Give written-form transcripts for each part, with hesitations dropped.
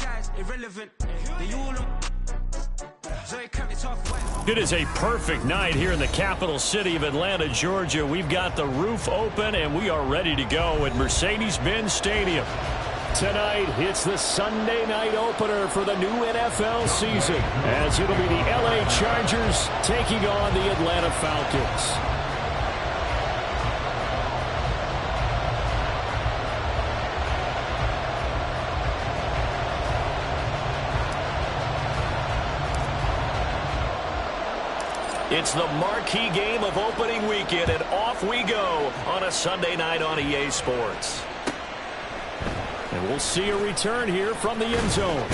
guys irrelevant. They all It is a perfect night here in the capital city of Atlanta, Georgia. We've got the roof open, and we are ready to go at Mercedes-Benz Stadium. Tonight, it's the Sunday night opener for the new NFL season, as it'll be the LA Chargers taking on the Atlanta Falcons. It's the marquee game of opening weekend, and off we go on a Sunday night on EA Sports. And we'll see a return here from the end zone.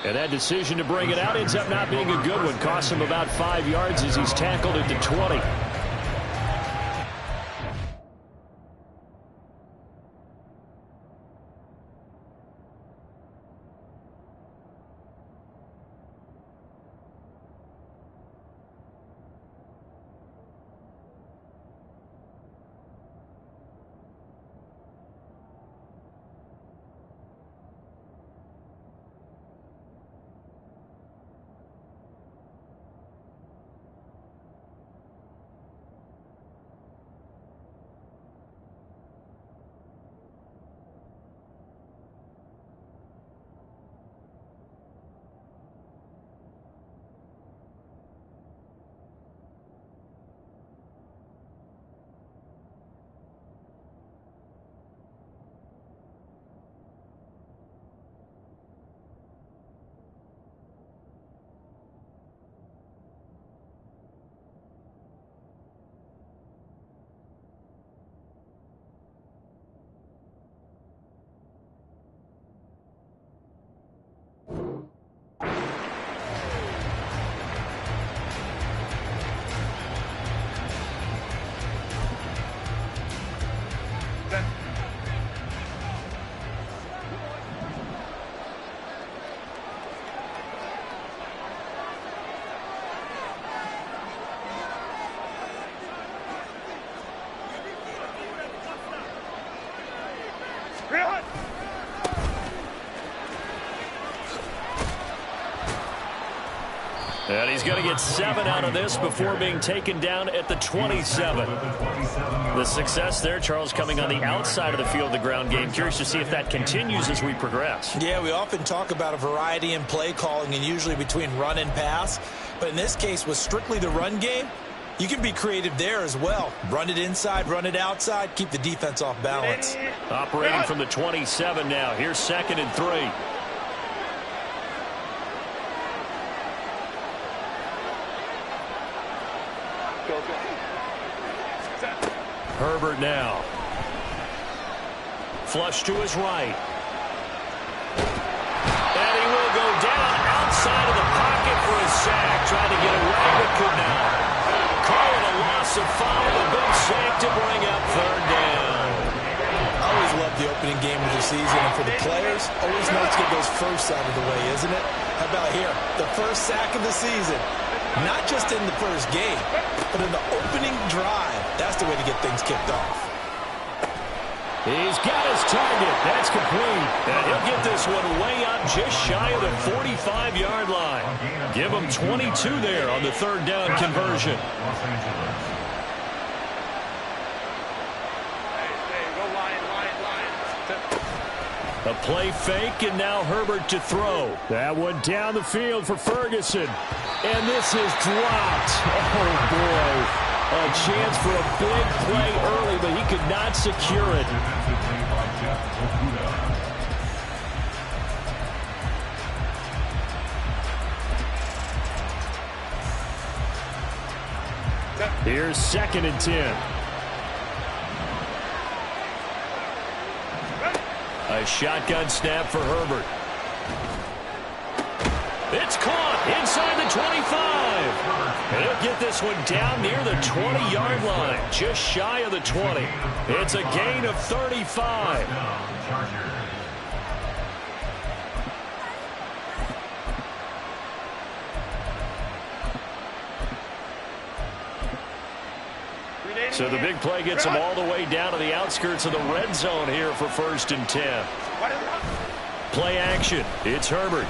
And that decision to bring it out ends up not being a good one. Costs him about 5 yards as he's tackled at the 20. And he's going to get 7 out of this before being taken down at the 27. The success there, Charles, coming on the outside of the field, the ground game. Curious to see if that continues as we progress. Yeah, we often talk about a variety in play calling and usually between run and pass. But in this case, with strictly the run game, you can be creative there as well. Run it inside, run it outside, keep the defense off balance. Operating from the 27 now. Here's 2nd and 3. Herbert now. Flush to his right. And he will go down outside of the pocket for a sack. Trying to get away, but could not. Calling a loss of 5. A big sack to bring up 3rd down. I always love the opening game of the season. And for the players, always nice to get those firsts out of the way, isn't it? How about here? The first sack of the season. Not just in the first game, but in the opening drive. That's the way to get things kicked off. He's got his target. That's complete. And he'll get this one way up just shy of the 45-yard line. Give him 22 there on the 3rd down conversion. A play fake, and now Herbert to throw. That one down the field for Ferguson. And this is dropped. Oh, boy. A chance for a big play early, but he could not secure it. Here's 2nd and 10. A shotgun snap for Herbert. It's caught inside the 25. And he'll get this one down near the 20-yard line, just shy of the 20. It's a gain of 35. So the big play gets them all the way down to the outskirts of the red zone here for 1st and 10. Play action. It's Herbert.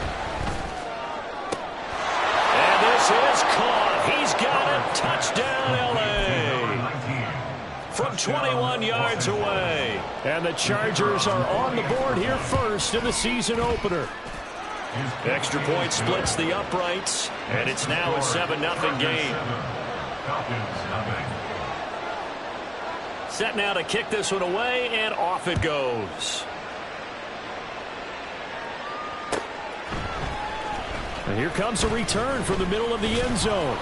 And this is caught. He's got it. Touchdown, L.A. From 21 yards away. And the Chargers are on the board here first in the season opener. Extra point splits the uprights, and it's now a 7-0 game. Set now to kick this one away, and off it goes. And here comes a return from the middle of the end zone.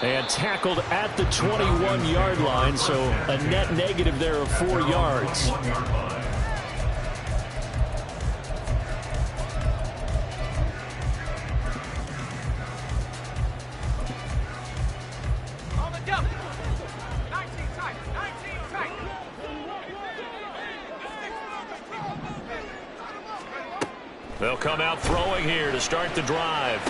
And tackled at the 21-yard line, so a net negative there of 4 yards. They'll come out throwing here to start the drive.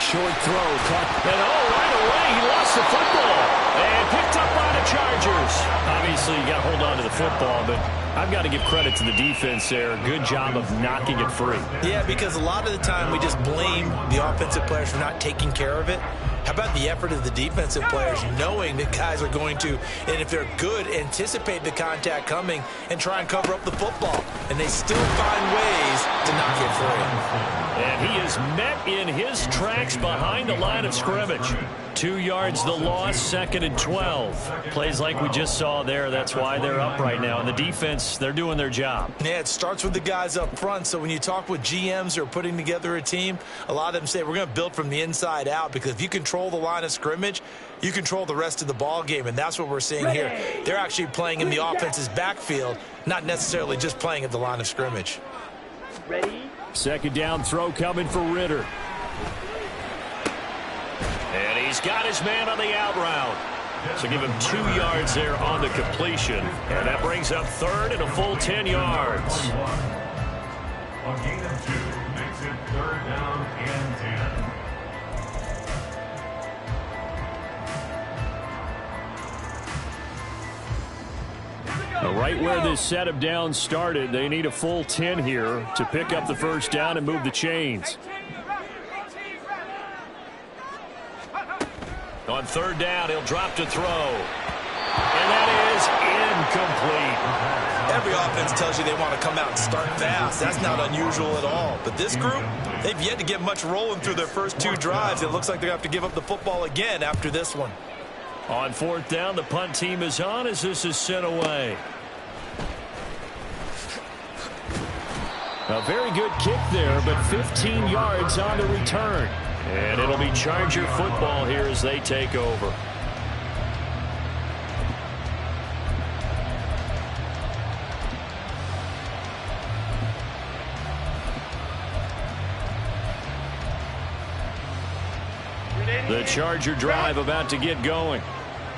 Short throw, cut, and right away he lost the football. And picked up by the Chargers. Obviously, you got to hold on to the football, but I've got to give credit to the defense there. Good job of knocking it free. Yeah, because a lot of the time we just blame the offensive players for not taking care of it. How about the effort of the defensive players knowing that guys are going to, and if they're good, anticipate the contact coming and try and cover up the football. And they still find ways to knock it free. And he is met in his tracks behind the line of scrimmage. 2 yards the loss, 2nd and 12. Plays like we just saw there. That's why they're up right now. And the defense, they're doing their job. Yeah, it starts with the guys up front. So when you talk with GMs who are putting together a team, a lot of them say we're going to build from the inside out, because if you control the line of scrimmage, you control the rest of the ball game, and that's what we're seeing here. They're actually playing in the offense's backfield, not necessarily just playing at the line of scrimmage. Ready? Second down throw coming for Ritter. And he's got his man on the out route. So give him 2 yards there on the completion. And that brings up 3rd and a full 10 yards. A gain of 2 makes it 3rd down and 10. Right where this set of downs started, they need a full 10 here to pick up the first down and move the chains. On 3rd down, he'll drop to throw. And that is incomplete. Every offense tells you they want to come out and start fast. That's not unusual at all. But this group, they've yet to get much rolling through their first 2 drives. It looks like they're going to have to give up the football again after this one. On 4th down, the punt team is on as this is sent away. A very good kick there, but 15 yards on the return. And it'll be Charger football here as they take over. The Charger drive about to get going.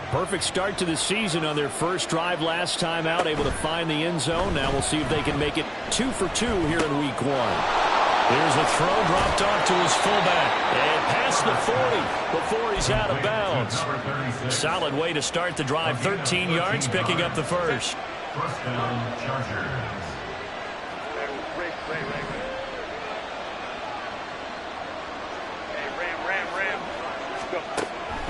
Perfect start to the season on their first drive last time out, able to find the end zone. Now we'll see if they can make it 2 for 2 here in week 1. Here's a throw dropped off to his fullback. And past the 40 before he's out of bounds. Solid way to start the drive. 13 yards, picking up the first. First down, Chargers.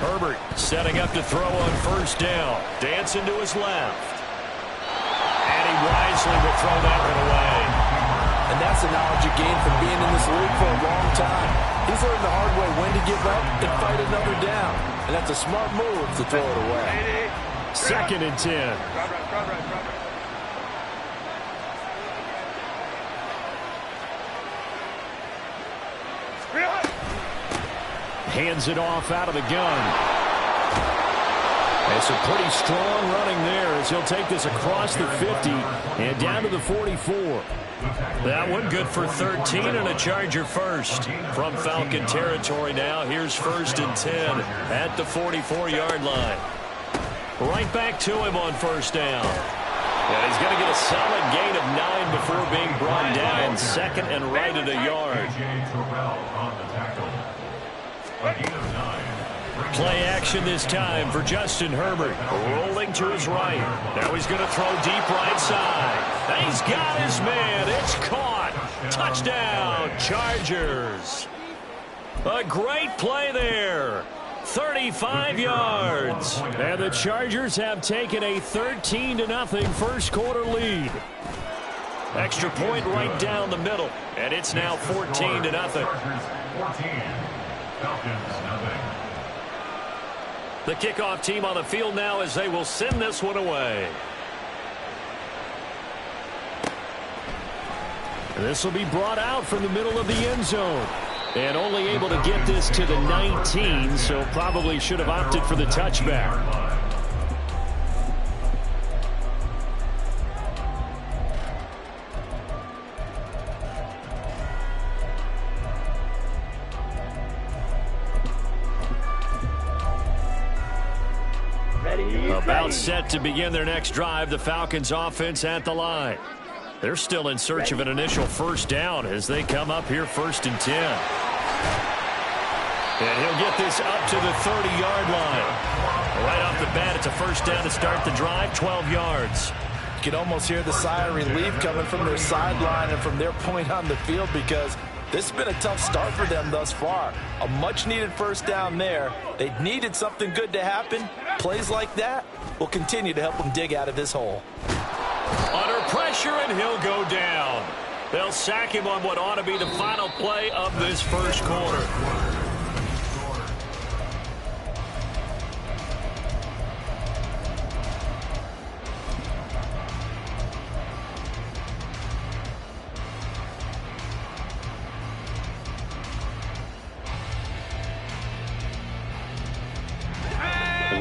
Herbert setting up to throw on 1st down. Dancing to his left. And he wisely will throw that one away. And that's the knowledge you gain from being in this league for a long time. He's learned the hard way when to give up and fight another down. And that's a smart move to throw it away. 2nd and 10. Hands it off out of the gun. It's a pretty strong running there as he'll take this across the 50 and down to the 44. That one good for 13 and a Charger first. From Falcon territory now, here's 1st and 10 at the 44-yard line. Right back to him on 1st down. And he's going to get a solid gain of 9 before being brought down. 2nd and right at a yard. Play action this time for Justin Herbert. Rolling to his right. Now he's going to throw deep right side. And he's got his man. It's caught. Touchdown, Chargers. A great play there. 35 yards. And the Chargers have taken a 13-0 first quarter lead. Extra point right down the middle. And it's now 14-0. Chargers 14. Falcons nothing. The kickoff team on the field now as they will send this one away. This will be brought out from the middle of the end zone. And only able to get this to the 19, so probably should have opted for the touchback. About set to begin their next drive, the Falcons offense at the line. They're still in search of an initial first down as they come up here 1st and 10. And he'll get this up to the 30-yard line. Right off the bat, it's a first down to start the drive, 12 yards. You can almost hear the sigh of relief coming from their sideline and from their point on the field because this has been a tough start for them thus far. A much-needed first down there. They needed something good to happen. Plays like that will continue to help them dig out of this hole. Under pressure, and he'll go down. They'll sack him on what ought to be the final play of this first quarter.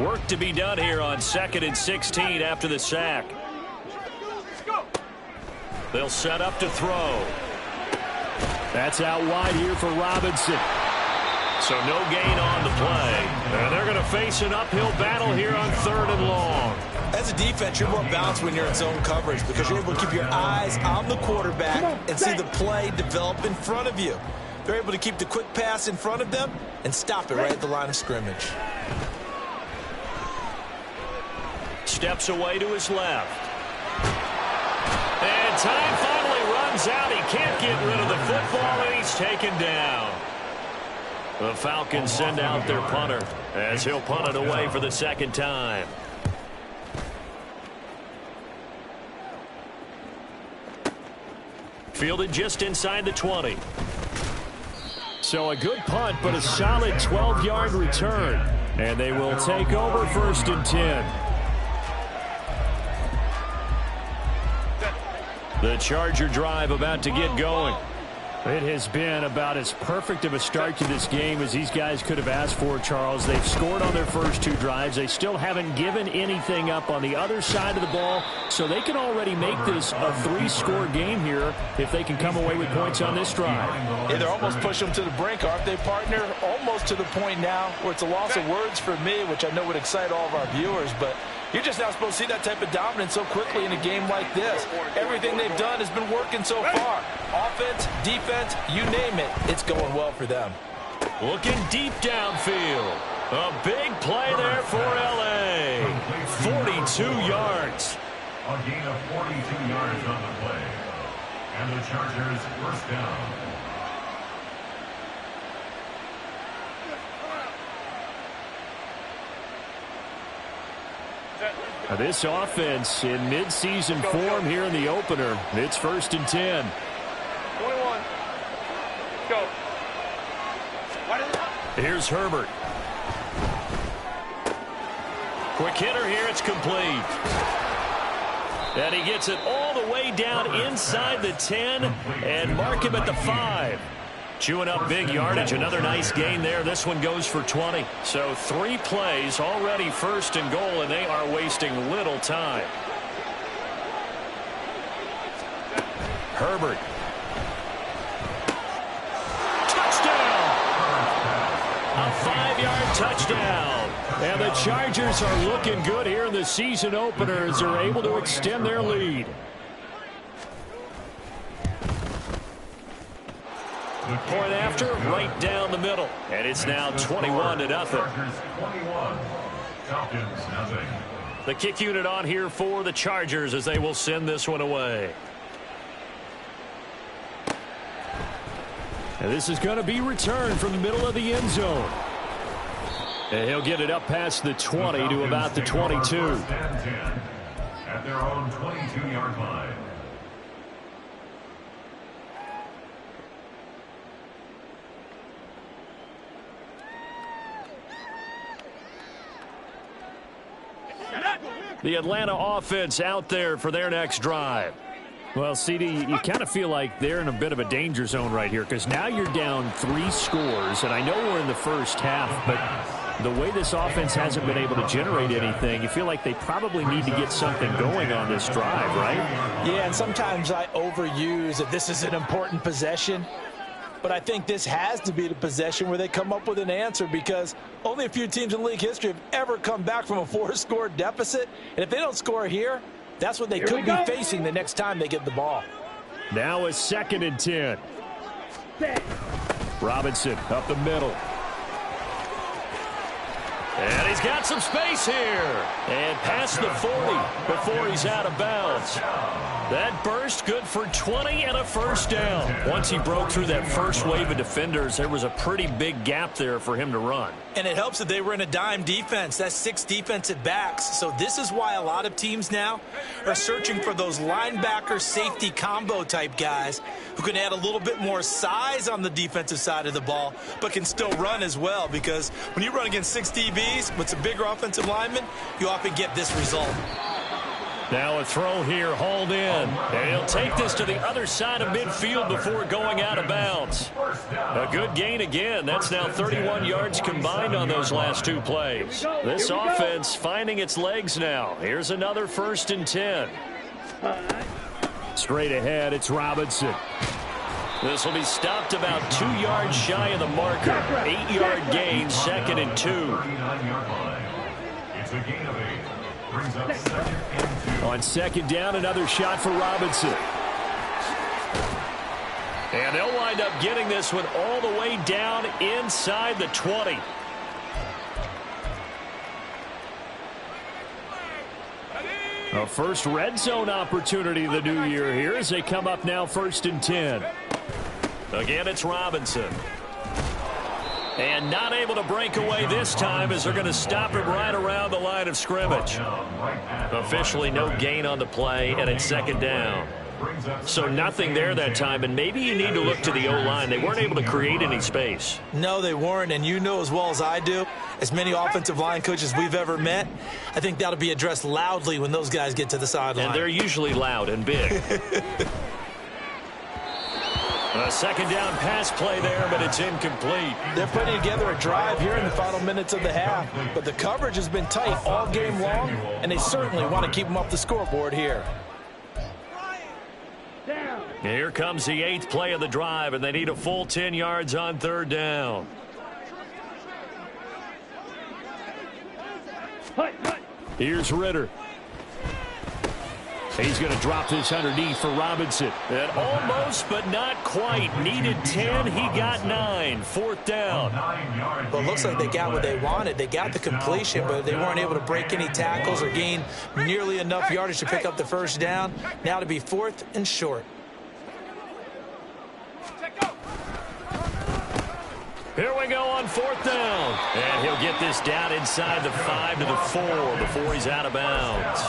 Work to be done here on 2nd and 16 after the sack. They'll set up to throw. That's out wide here for Robinson. So no gain on the play. And they're going to face an uphill battle here on 3rd and long. As a defense, you're more balanced when you're in zone coverage because you're able to keep your eyes on the quarterback and see the play develop in front of you. They're able to keep the quick pass in front of them and stop it right at the line of scrimmage. Steps away to his left. And time finally runs out. He can't get rid of the football, and he's taken down. The Falcons send out their punter as he'll punt it away for the 2nd time. Fielded just inside the 20. So a good punt, but a solid 12-yard return. And they will take over 1st and 10. The Charger drive about to get going. It has been about as perfect of a start to this game as these guys could have asked for, Charles. They've scored on their first 2 drives. They still haven't given anything up on the other side of the ball, so they can already make this a 3-score game here if they can come away with points on this drive. Yeah, they're almost pushing them to the brink, aren't they, partner? Almost to the point now where it's a loss of words for me, which I know would excite all of our viewers, but you're just not supposed to see that type of dominance so quickly in a game like this. Everything they've done has been working so far. Offense, defense, you name it, it's going well for them. Looking deep downfield. A big play there for L.A. 42 yards. A gain of 42 yards on the play. And the Chargers first down. This offense in midseason form here in the opener. It's 1st and 10. 21. Go. Here's Herbert. Quick hitter here. It's complete. And he gets it all the way down inside the 10 and mark him at the 5. Chewing up big yardage. Another nice gain there. This one goes for 20. So 3 plays already 1st and goal, and they are wasting little time. Herbert. Touchdown! A 5-yard touchdown. And the Chargers are looking good here in the season opener as they're able to extend their lead. Point after, right down the middle. And it's now 21-0. Chargers 21. Falcons nothing. The kick unit on here for the Chargers as they will send this one away. And this is going to be returned from the middle of the end zone. And he'll get it up past the 20 to about the 22. At their own 22-yard line. The Atlanta offense out there for their next drive. Well, CD, you kind of feel like they're in a bit of a danger zone right here because now you're down 3 scores, and I know we're in the first half, but the way this offense hasn't been able to generate anything, you feel like they probably need to get something going on this drive, right? Yeah, and sometimes I overuse that this is an important possession, but I think this has to be the possession where they come up with an answer because only a few teams in league history have ever come back from a 4-score deficit, and if they don't score here, that's what they could be facing the next time they get the ball. Now a 2nd and 10. Robinson up the middle. And he's got some space here. And past the 40 before he's out of bounds. That burst good for 20 and a first down. Once he broke through that first wave of defenders, there was a pretty big gap there for him to run. And it helps that they were in a dime defense. That's 6 defensive backs. So this is why a lot of teams now are searching for those linebacker safety combo type guys who can add a little bit more size on the defensive side of the ball, but can still run as well, because when you run against 6 DBs with some bigger offensive linemen, you often get this result. Now a throw here, hauled in. And he'll take this to the other side of midfield before going out of bounds. A good gain again. That's now 31 yards combined on those last 2 plays. This offense finding its legs now. Here's another 1st and 10. Straight ahead, it's Robinson. This will be stopped about 2 yards shy of the marker. 8-yard gain, 2nd and 2. It's a gain of 8. Brings up 2nd and 2. On 2nd down, another shot for Robinson. And they'll wind up getting this one all the way down inside the 20. A first red zone opportunity of the new year here as they come up now 1st and 10. Again, it's Robinson. And not able to break away this time as they're going to stop him right around the line of scrimmage. Officially no gain on the play, and it's 2nd down. So nothing there that time, and maybe you need to look to the O-line. They weren't able to create any space. No, they weren't, and you know as well as I do, as many offensive line coaches we've ever met, I think that'll be addressed loudly when those guys get to the sideline. And they're usually loud and big. A 2nd down pass play there, but it's incomplete. They're putting together a drive here in the final minutes of the half, but the coverage has been tight all game long, and they certainly want to keep them off the scoreboard here. Here comes the 8th play of the drive, and they need a full 10 yards on 3rd down. Here's Ritter. He's going to drop this underneath for Robinson. And almost, but not quite. Needed 10. He got 9. 4th down. Well, it looks like they got what they wanted. They got the completion, but they weren't able to break any tackles or gain nearly enough yardage to pick up the first down. Now to be 4th and short. Here we go on 4th down. And he'll get this down inside the 5 to the 4 before he's out of bounds.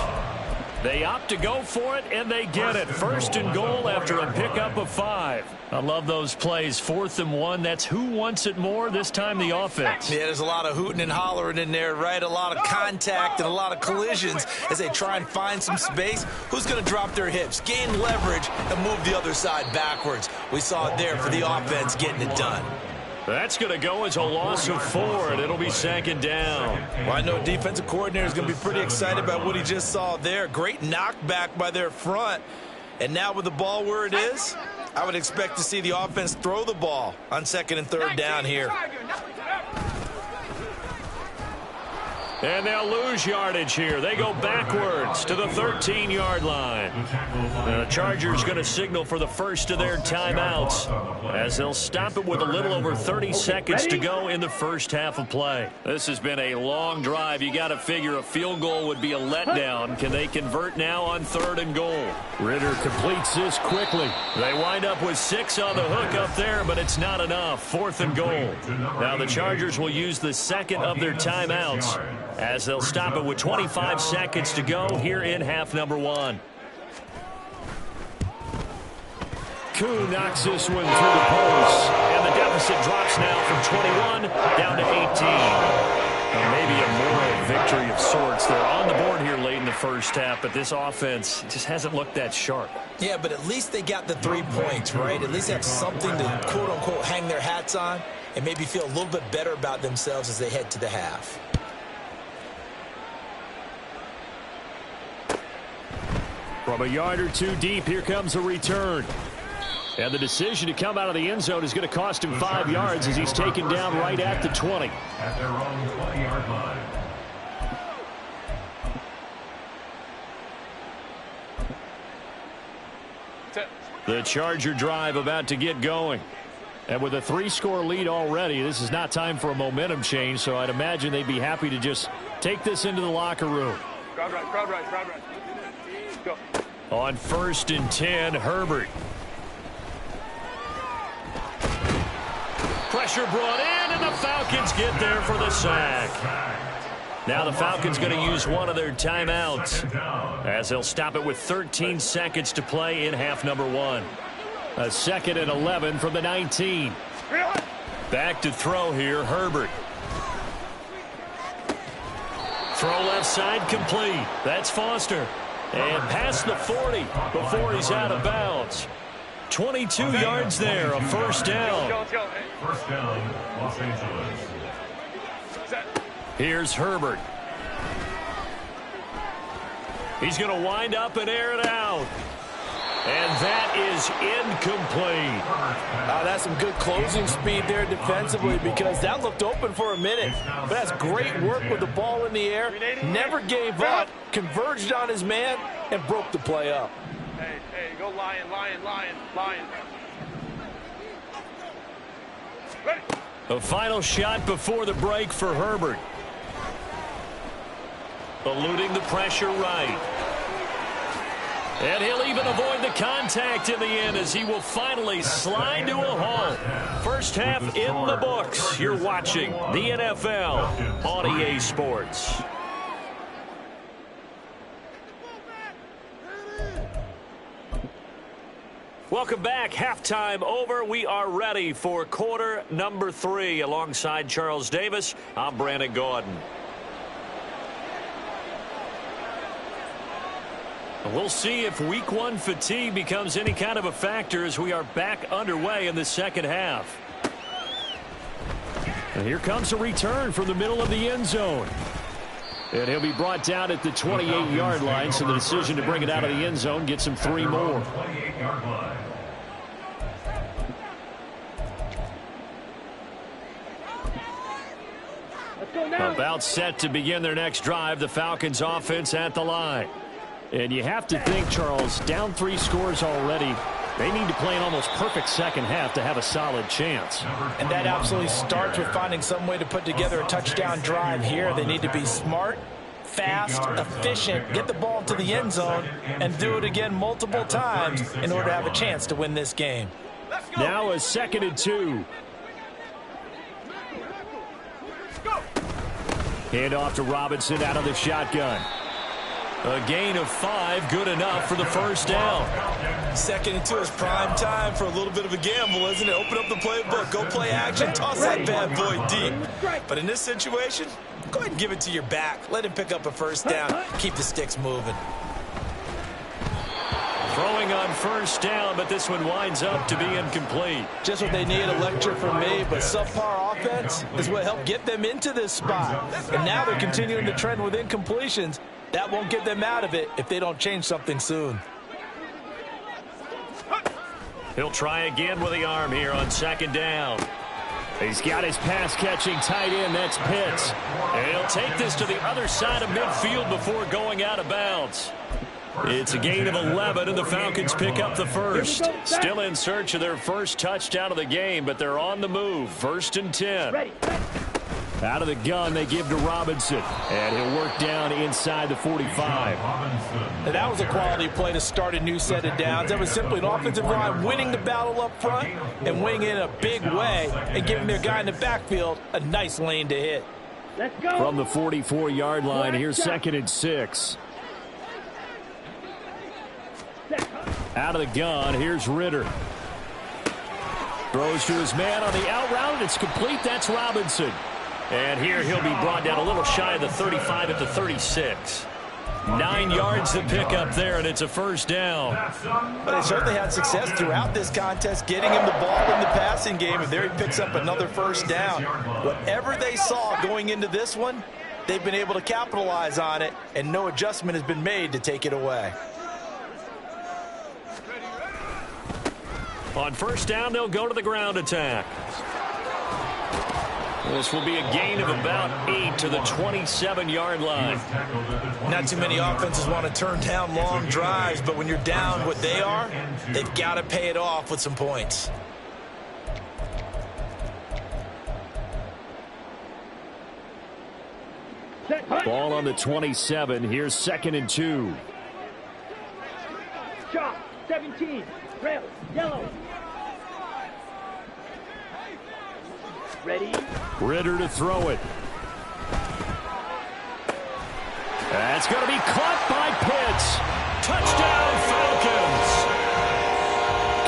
They opt to go for it, and they get it. 1st and goal after a pickup of 5. I love those plays. 4th and 1. That's who wants it more, this time the offense. Yeah, there's a lot of hooting and hollering in there, right? A lot of contact and a lot of collisions as they try and find some space. Who's going to drop their hips, gain leverage, and move the other side backwards? We saw it there for the offense getting it done. That's going to go as a loss of 4, and it'll be 2nd down. Well, I know a defensive coordinator is going to be pretty excited about what he just saw there. Great knockback by their front. And now with the ball where it is, I would expect to see the offense throw the ball on 2nd and 3rd down here. And they'll lose yardage here. They go backwards to the 13-yard line. The Chargers going to signal for the first of their timeouts as they'll stop it with a little over 30 seconds to go in the first half of play. This has been a long drive. You got to figure a field goal would be a letdown. Can they convert now on 3rd and goal? Ritter completes this quickly. They wind up with 6 on the hook up there, but it's not enough. 4th and goal. Now the Chargers will use the second of their timeouts as they'll stop it with 25 seconds to go here in half number 1. Koo knocks this one through the post. And the deficit drops now from 21 down to 18. Maybe a moral victory of sorts. They're on the board here late in the first half, but this offense just hasn't looked that sharp. Yeah, but at least they got the 3 points, right? At least they have something to, quote-unquote, hang their hats on and maybe feel a little bit better about themselves as they head to the half. From a yard or 2 deep, here comes a return. And the decision to come out of the end zone is going to cost him 5 yards as he's taken down right at the 20. At their own 20-yard line. The Charger drive about to get going. And with a 3-score lead already, this is not time for a momentum change, so I'd imagine they'd be happy to just take this into the locker room. Crowd right, crowd right, crowd right. Go. On 1st and 10, Herbert. Pressure brought in, and the Falcons get there for the sack. Now the Falcons going to use one of their timeouts as they'll stop it with 13 seconds to play in half number 1. A 2nd and 11 from the 19. Back to throw here, Herbert. Throw left side complete. That's Foster. And past the 40 before he's out of bounds. 22 yards there, a first down. First down, Los Angeles. Here's Herbert. He's going to wind up and air it out. And that is incomplete. That's some good closing speed there defensively because that looked open for a minute. But that's great work with the ball in the air. Never gave up, converged on his man, and broke the play up. Hey, go Lion, Lion, Lion, Lion. Ready. A final shot before the break for Herbert. Eluding the pressure right. And he'll even avoid the contact in the end as he will finally slide to a halt. First half in the books. You're watching the NFL on EA Sports. Welcome back. Halftime over. We are ready for quarter number 3. Alongside Charles Davis, I'm Brandon Gordon. We'll see if week 1 fatigue becomes any kind of a factor as we are back underway in the second half. And here comes a return from the middle of the end zone. And he'll be brought down at the 28-yard line, so the decision to bring it out of the end zone gets him 3 more. 28-yard line. About set to begin their next drive, the Falcons offense at the line. And you have to think, Charles, down 3 scores already. They need to play an almost perfect second half to have a solid chance. And that absolutely starts with finding some way to put together a touchdown drive here. They need to be smart, fast, efficient, get the ball to the end zone, and do it again multiple times in order to have a chance to win this game. Now a 2nd and 2. Hand off to Robinson out of the shotgun. A gain of 5, good enough for the first down. 2nd and 2 is prime time for a little bit of a gamble, isn't it? Open up the playbook, go play action, toss that bad boy deep. But in this situation, go ahead and give it to your back. Let him pick up a first down. Keep the sticks moving. Throwing on first down, but this one winds up to be incomplete. Just what they need, a lecture from me, but subpar offense is what helped get them into this spot. And now they're continuing the trend with incompletions. That won't get them out of it if they don't change something soon. He'll try again with the arm here on 2nd down. He's got his pass-catching tight end. That's Pitts. And he'll take this to the other side of midfield before going out of bounds. It's a gain of 11, and the Falcons pick up the first. Still in search of their first touchdown of the game, but they're on the move. 1st and 10. Out of the gun, they give to Robinson. And he'll work down inside the 45. And that was a quality play to start a new set of downs. That was simply an offensive line winning the battle up front and winning in a big way and giving their guy in the backfield a nice lane to hit. Let's go. From the 44-yard line, here's 2nd and 6. Out of the gun, here's Ritter. Throws to his man on the out route, and it's complete. That's Robinson. And here he'll be brought down a little shy of the 35 at the 36. 9 yards to pick up there, and it's a first down. But they certainly had success throughout this contest, getting him the ball in the passing game, and there he picks up another first down. Whatever they saw going into this one, they've been able to capitalize on it, and no adjustment has been made to take it away. On first down, they'll go to the ground attack. This will be a gain of about 8 to the 27-yard line. Not too many offenses want to turn down long drives, but when you're down what they are, they've got to pay it off with some points. Ball on the 27. Here's 2nd and 2. Shot, 17, red, yellow. Ready? Ritter to throw it. That's going to be caught by Pitts. Touchdown, Falcons!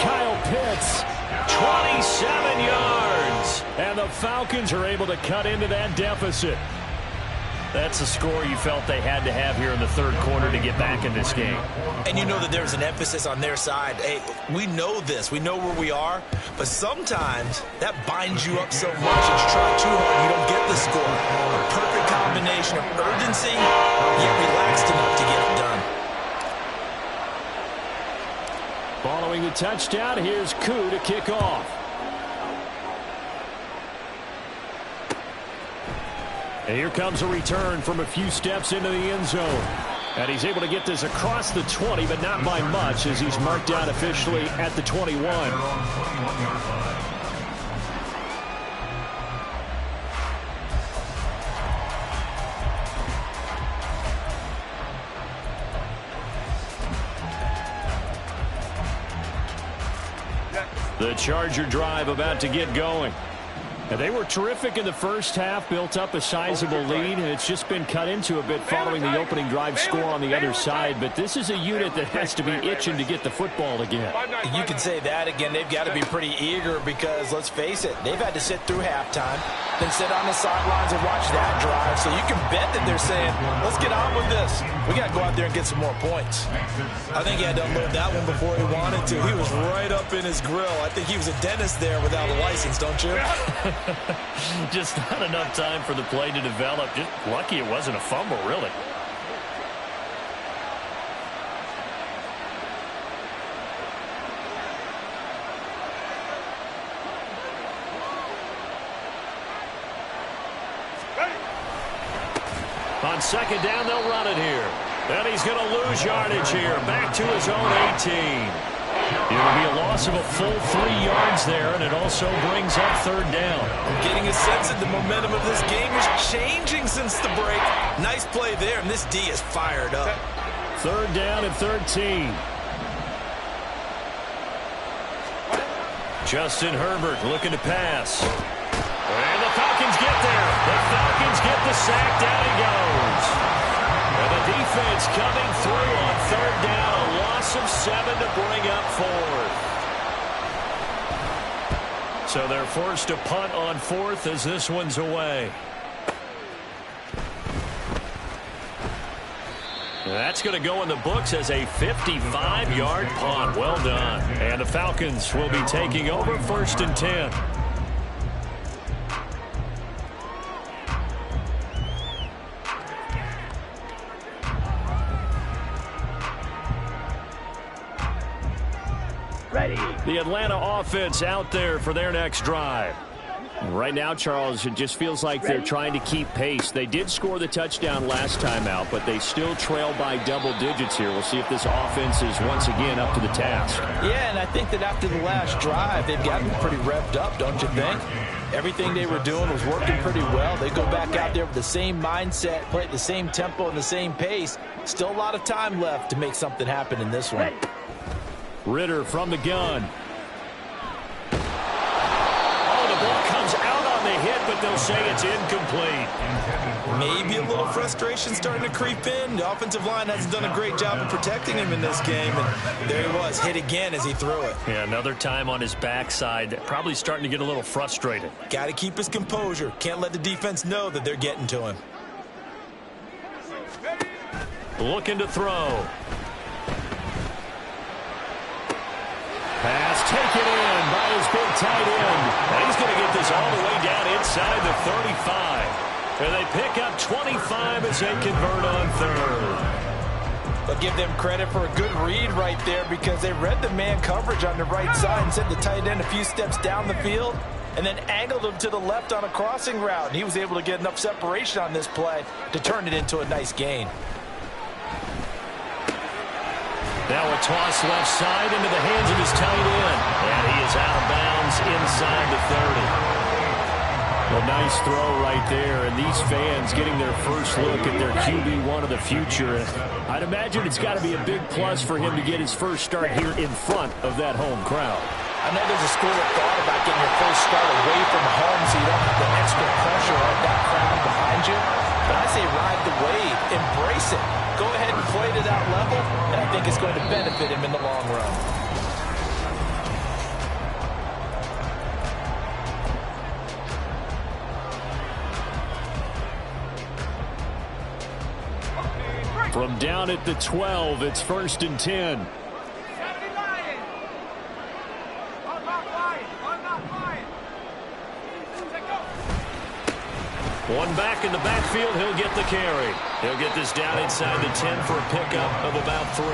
Kyle Pitts. 27 yards. And the Falcons are able to cut into that deficit. That's a score you felt they had to have here in the third quarter to get back in this game. And you know that there's an emphasis on their side. Hey, we know this. We know where we are. But sometimes that binds you up so much and you try too hard and you don't get the score. A perfect combination of urgency, yet relaxed enough to get it done. Following the touchdown, here's Koo to kick off. And here comes a return from a few steps into the end zone. And he's able to get this across the 20, but not by much, as he's marked down officially at the 21. The Charger drive about to get going. And they were terrific in the first half, built up a sizable lead, and it's just been cut into a bit following the opening drive score on the other side. But this is a unit that has to be itching to get the football again. You can say that again. They've got to be pretty eager because, let's face it, they've had to sit through halftime, then sit on the sidelines and watch that drive. So you can bet that they're saying, let's get on with this. We got to go out there and get some more points. I think he had to unload that one before he wanted to. He was right up in his grill. I think he was a dentist there without a license, don't you? Just not enough time for the play to develop. Just lucky it wasn't a fumble, really. On second down, they'll run it here. And he's going to lose yardage here. Back to his own 18. It'll be a loss of a full 3 yards there, and it also brings up third down. I'm getting a sense that the momentum of this game is changing since the break. Nice play there, and this D is fired up. Third down and 13. Justin Herbert looking to pass. And the Falcons get there. The Falcons get the sack. Down he goes. And the defense coming through on third down. A loss of 7 to bring up fourth. So they're forced to punt on fourth as this one's away. That's going to go in the books as a 55-yard punt. Well done. And the Falcons will be taking over 1st and 10. Ready. The Atlanta offense out there for their next drive. Right now, Charles, it just feels like they're trying to keep pace. They did score the touchdown last time out, but they still trail by double digits here. We'll see if this offense is once again up to the task. Yeah, and I think that after the last drive, they've gotten pretty revved up, don't you think? Everything they were doing was working pretty well. They go back out there with the same mindset, play at the same tempo and the same pace. Still a lot of time left to make something happen in this one. Ritter from the gun. Ball comes out on the hit, but they'll say it's incomplete. Maybe a little frustration starting to creep in. The offensive line hasn't done a great job of protecting him in this game, and there he was, hit again as he threw it. Yeah, another time on his backside, probably starting to get a little frustrated. Got to keep his composure. Can't let the defense know that they're getting to him. Looking to throw. Pass taken in by his big tight end. And he's going to get this all the way down inside the 35. And they pick up 25 as they convert on third. But give them credit for a good read right there because they read the man coverage on the right side and sent the tight end a few steps down the field and then angled him to the left on a crossing route. And he was able to get enough separation on this play to turn it into a nice gain. Now a toss left side into the hands of his tight end. And he is out of bounds inside the 30. A nice throw right there. And these fans getting their first look at their QB1 of the future. I'd imagine it's got to be a big plus for him to get his first start here in front of that home crowd. I know there's a school of thought about getting your first start away from home so you don't have the extra pressure of that crowd behind you. But I say ride the wave. Embrace it. Go ahead and play to that level, and I think it's going to benefit him in the long run. From down at the 12, it's 1st and 10. One back in the backfield, he'll get the carry. He'll get this down inside the 10 for a pickup of about 3.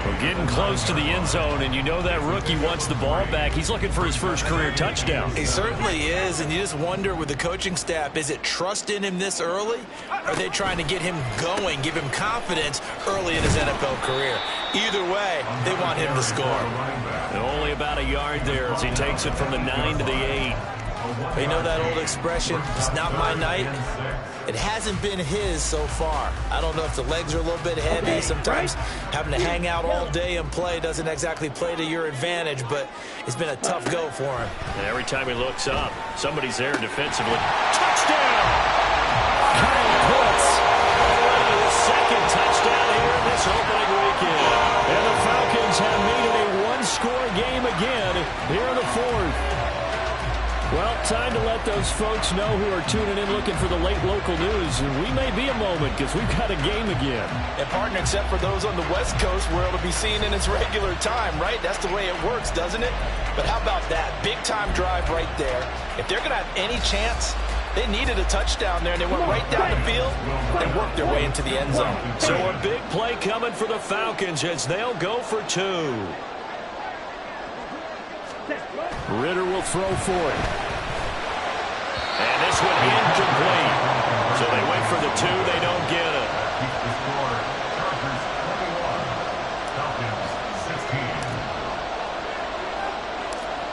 We're getting close to the end zone, and you know that rookie wants the ball back. He's looking for his first career touchdown. He certainly is, and you just wonder with the coaching staff, is it trust in him this early? Or are they trying to get him going, give him confidence early in his NFL career? Either way, they want him to score. And only about a yard there as he takes it from the 9 to the 8. You know that old expression, it's not my night? It hasn't been his so far. I don't know if the legs are a little bit heavy. Sometimes having to hang out all day and play doesn't exactly play to your advantage, but it's been a tough go for him. And every time he looks up, somebody's there defensively. Touchdown! Kyle Pitts. Already his second touchdown here in this opening weekend. And the Falcons have made it a one-score game again here in the 4th. Well, time to let those folks know who are tuning in looking for the late local news. And we may be a moment because we've got a game again. And partner, except for those on the West Coast, where it'll be seen in its regular time, right? That's the way it works, doesn't it? But how about that? Big-time drive right there. If they're going to have any chance, they needed a touchdown there, and they went right down the field and worked their way into the end zone. So a big play coming for the Falcons as they'll go for 2. Ritter will throw for it. And this one incomplete. So they went for the 2. They don't get it.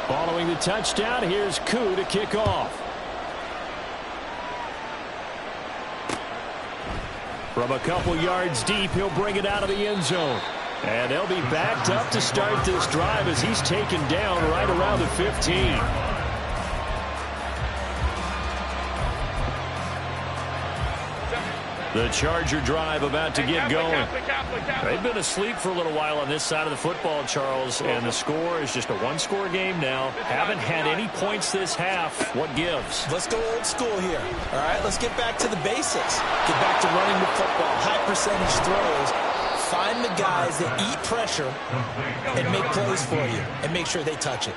Following the touchdown, here's Koo to kick off. From a couple yards deep, he'll bring it out of the end zone. And they'll be backed up to start this drive as he's taken down right around the 15. The Charger drive about to get going. They've been asleep for a little while on this side of the football, Charles, and the score is just a one-score game now. Haven't had any points this half. What gives? Let's go old school here. All right, let's get back to the basics. Get back to running the football, high percentage throws. Find the guys that eat pressure and make plays for you and make sure they touch it.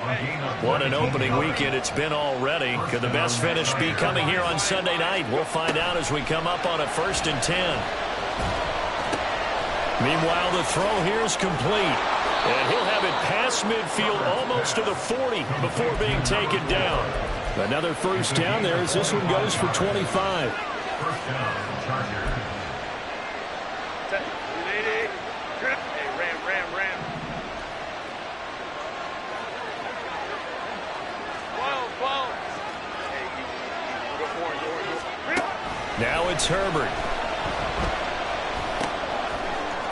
What an opening weekend it's been already. Could the best finish be coming here on Sunday night? We'll find out as we come up on a 1st and 10. Meanwhile, the throw here is complete. And he'll have it past midfield almost to the 40 before being taken down. Another first down there as this one goes for 25. First down, Chargers. Hey, ram. 12. Hey, go for it. Now it's Herbert.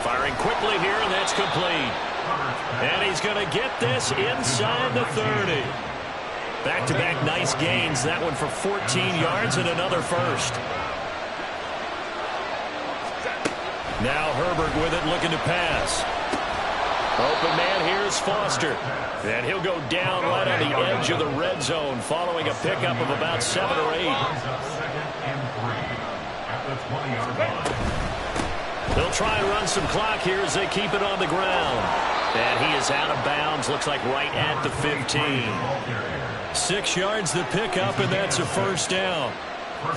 Firing quickly here, and that's complete. And he's going to get this inside the 30. Back-to-back nice gains. That one for 14 yards and another first. Now Herbert with it, looking to pass. Open man, here's Foster. And he'll go down right on the edge of the red zone following a pickup of about 7 or 8. Second and 3 at the 20-yard line. They'll try and run some clock here as they keep it on the ground. And he is out of bounds, looks like right at the 15. 6 yards the pickup, and that's a first down.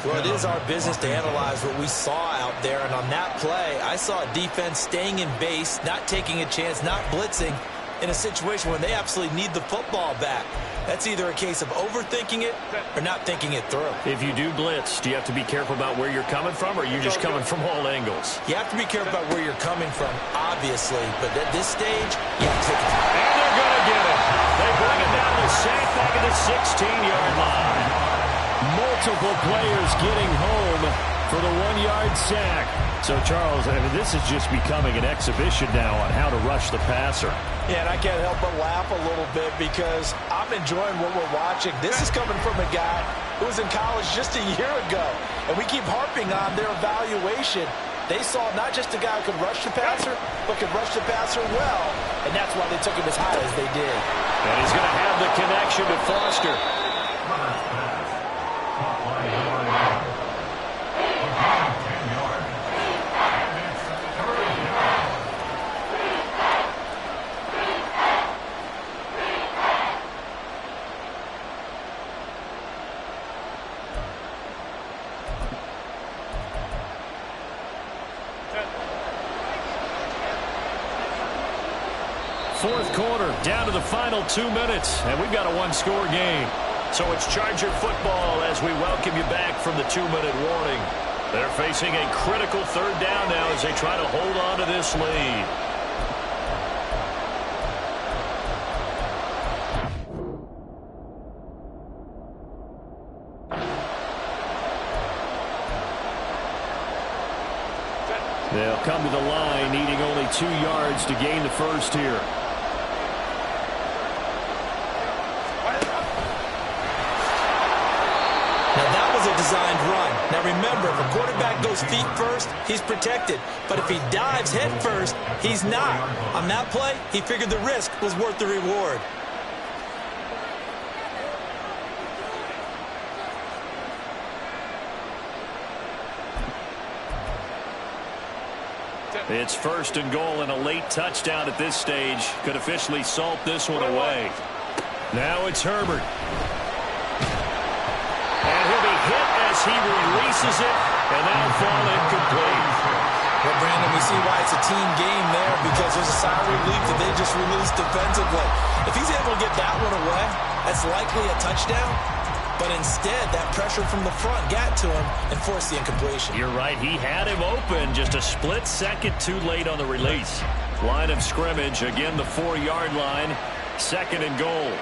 Well, it is our business to analyze what we saw out there, and on that play, I saw a defense staying in base, not taking a chance, not blitzing in a situation where they absolutely need the football back. That's either a case of overthinking it or not thinking it through. If you do blitz, do you have to be careful about where you're coming from, or are you just coming from all angles? You have to be careful about where you're coming from, obviously, but at this stage, you have to take it. And they're going to get it. They bring it down to sack back at the 16-yard line. Multiple players getting home for the 1-yard sack. So, Charles, I mean, this is just becoming an exhibition now on how to rush the passer. Yeah, and I can't help but laugh a little bit because I'm enjoying what we're watching. This is coming from a guy who was in college just a year ago, and we keep harping on their evaluation. They saw not just a guy who could rush the passer, but could rush the passer well, and that's why they took him as high as they did. And he's going to have the connection to Foster. Fourth quarter, down to the final 2 minutes, and we've got a one-score game. So it's Charger football as we welcome you back from the 2-minute warning. They're facing a critical third down now as they try to hold on to this lead. They'll come to the line, needing only 2 yards to gain the first here. Designed run. Now remember, if a quarterback goes feet first, he's protected. But if he dives head first, he's not. On that play, he figured the risk was worth the reward. It's first and goal, and a late touchdown at this stage could officially salt this one away. Now it's Herbert. And he'll be hit as he releases it, and that'll fall incomplete. Well, Brandon, we see why it's a team game there, because there's a sigh of relief that they just released defensively. If he's able to get that one away, that's likely a touchdown. But instead, that pressure from the front got to him and forced the incompletion. You're right. He had him open, just a split second too late on the release. Line of scrimmage, again the 4-yard line, second and goal.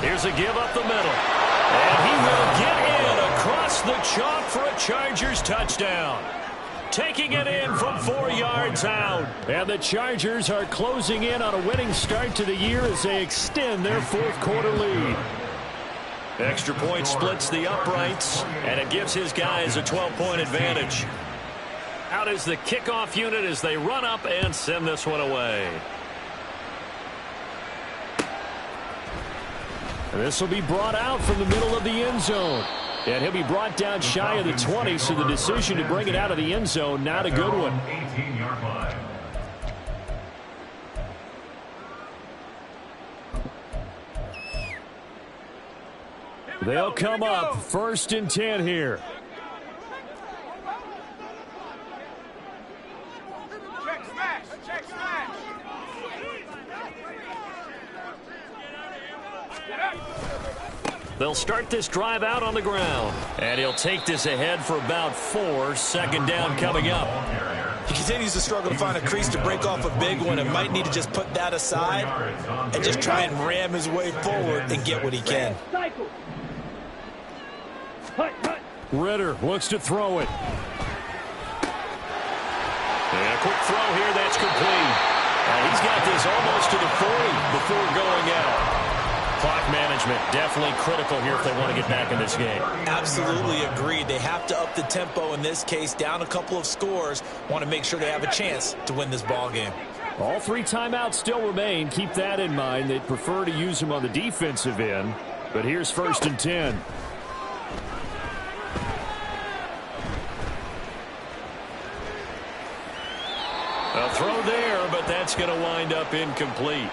Here's a give up the middle. And he will get in across the chalk for a Chargers touchdown. Taking it in from 4 yards out. And the Chargers are closing in on a winning start to the year as they extend their fourth quarter lead. Extra point splits the uprights, and it gives his guys a 12-point advantage. Out is the kickoff unit as they run up and send this one away. This will be brought out from the middle of the end zone. And he'll be brought down shy of the 20, so the decision to bring it out of the end zone, not a good one. 18-yard line. They'll come up first and 10 here. They'll start this drive out on the ground. And he'll take this ahead for about 4. Second down coming up. He continues to struggle to find a crease to break off a big one and might need to just put that aside and just try and ram his way forward and get what he can. Ritter looks to throw it. And a quick throw here, that's complete. And he's got this almost to the 40 before going out. Clock management definitely critical here if they want to get back in this game. Absolutely agreed. They have to up the tempo in this case, down a couple of scores. Want to make sure they have a chance to win this ball game. All 3 timeouts still remain. Keep that in mind. They'd prefer to use them on the defensive end. But here's 1st and 10. A throw there, but that's going to wind up incomplete.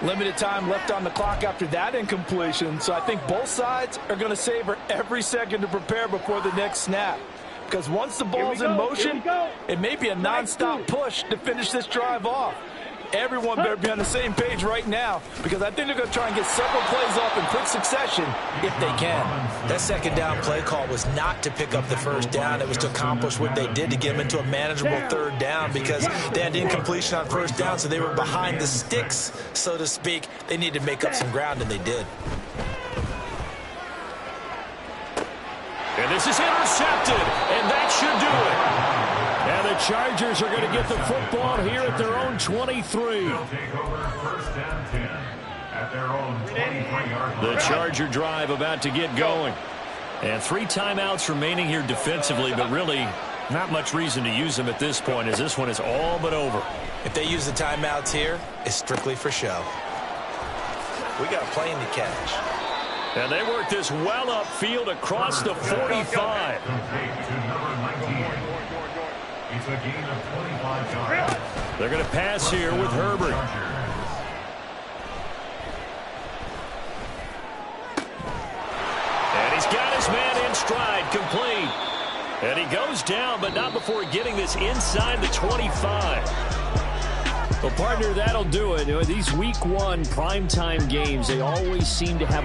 Limited time left on the clock after that incompletion, so I think both sides are going to savor every second to prepare before the next snap. Because once the ball's in motion, it may be a nonstop push to finish this drive off. Everyone better be on the same page right now, because I think they're going to try and get several plays off in quick succession if they can. That second down play call was not to pick up the first down. It was to accomplish what they did to get them into a manageable 3rd down, because they had incompletion on 1st down, so they were behind the sticks, so to speak. They needed to make up some ground, and they did. And this is intercepted, and that should do it. And the Chargers are going to get the football here at their own 23. They'll take over 1st and 10 at their own 23-yard line. The Charger drive about to get going. And 3 timeouts remaining here defensively, but really not much reason to use them at this point, as this one is all but over. If they use the timeouts here, it's strictly for show. We got a plane to catch. And they work this well upfield across the 45. It's a gain of 25 yards. They're going to pass here with Herbert. And he's got his man in stride, complete. And he goes down, but not before getting this inside the 25. Well, partner, that'll do it. These week 1 primetime games, they always seem to have a